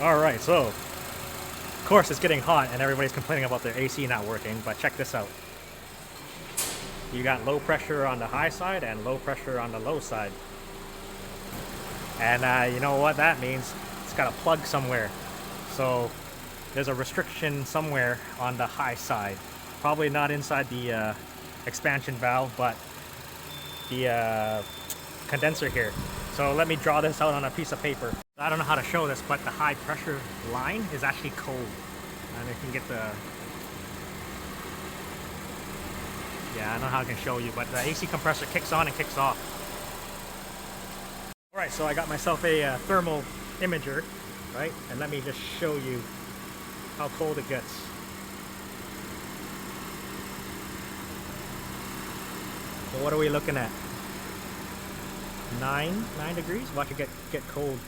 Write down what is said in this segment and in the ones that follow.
Alright, so of course it's getting hot and everybody's complaining about their AC not working, but check this out. You got low pressure on the high side and low pressure on the low side. And you know what that means? It's got a plug somewhere. So there's a restriction somewhere on the high side. Probably not inside the expansion valve, but the condenser here. So let me draw this out on a piece of paper. I don't know how to show this, but the high pressure line is actually cold. And you can get the... Yeah, I don't know how I can show you, but the AC compressor kicks on and kicks off. Alright, so I got myself a thermal imager, right? And let me just show you how cold it gets. So what are we looking at? 9 degrees? Watch it get cold.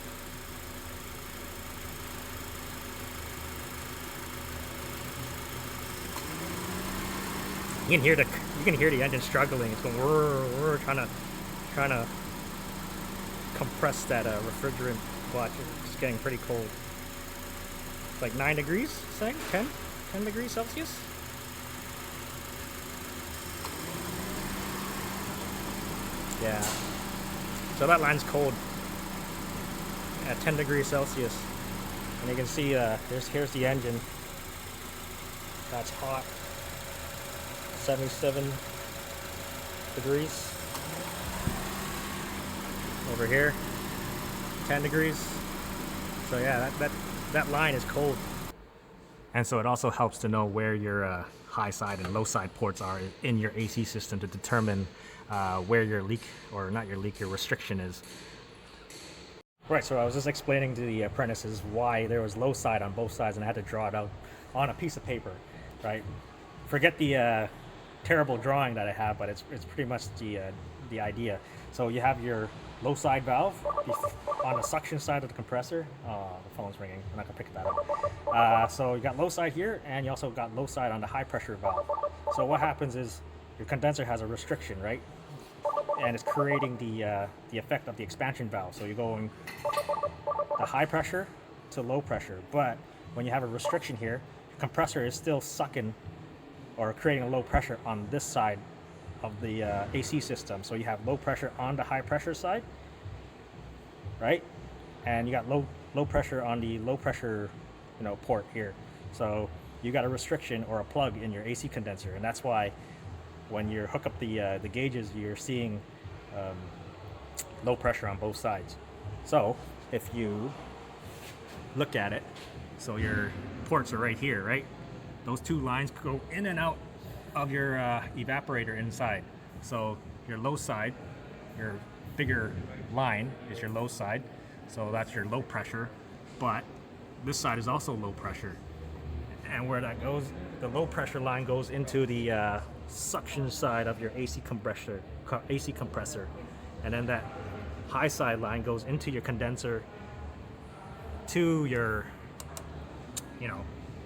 You can hear the engine struggling. It's going whir, whir, trying to compress that refrigerant. Watch, it's getting pretty cold. It's like 9 degrees, saying 10 degrees Celsius. Yeah. So that line's cold at 10 degrees Celsius. And you can see here's the engine. That's hot. 77 degrees. Over here, 10 degrees. So yeah, that line is cold. And so it also helps to know where your high side and low side ports are in your AC system to determine where your leak, or not your leak, your restriction is. Right, so I was just explaining to the apprentices why there was low side on both sides, and I had to draw it out on a piece of paper, right? Forget the terrible drawing that I have, but it's pretty much the idea. So you have your low side valve on the suction side of the compressor. Oh, the phone's ringing. I'm not gonna pick that up. So you got low side here, and you also got low side on the high pressure valve. So what happens is your condenser has a restriction, right? And it's creating the effect of the expansion valve. So you're going the high pressure to low pressure, but when you have a restriction here, your compressor is still sucking or creating a low pressure on this side of the AC system. So you have low pressure on the high pressure side, right? And you got low pressure on the low pressure, port here. So you got a restriction or a plug in your AC condenser, and that's why when you hook up the gauges, you're seeing low pressure on both sides. So if you look at it, so your ports are right here, right? Those two lines go in and out of your evaporator inside. So your low side, your bigger line is your low side. So that's your low pressure, but this side is also low pressure. And where that goes, the low pressure line goes into the suction side of your AC compressor. And then that high side line goes into your condenser to your,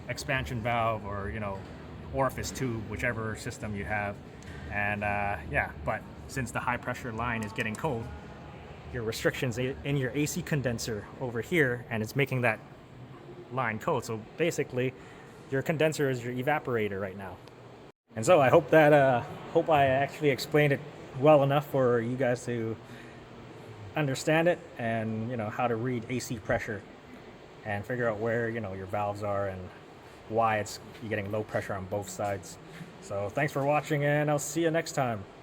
expansion valve, or orifice tube, whichever system you have. And yeah, but since the high pressure line is getting cold, your restrictions in your AC condenser over here, and it's making that line cold. So basically your condenser is your evaporator right now. And so I hope that hope I actually explained it well enough for you guys to understand it, and how to read AC pressure and figure out where your valves are and why you're getting low pressure on both sides. So thanks for watching, and I'll see you next time.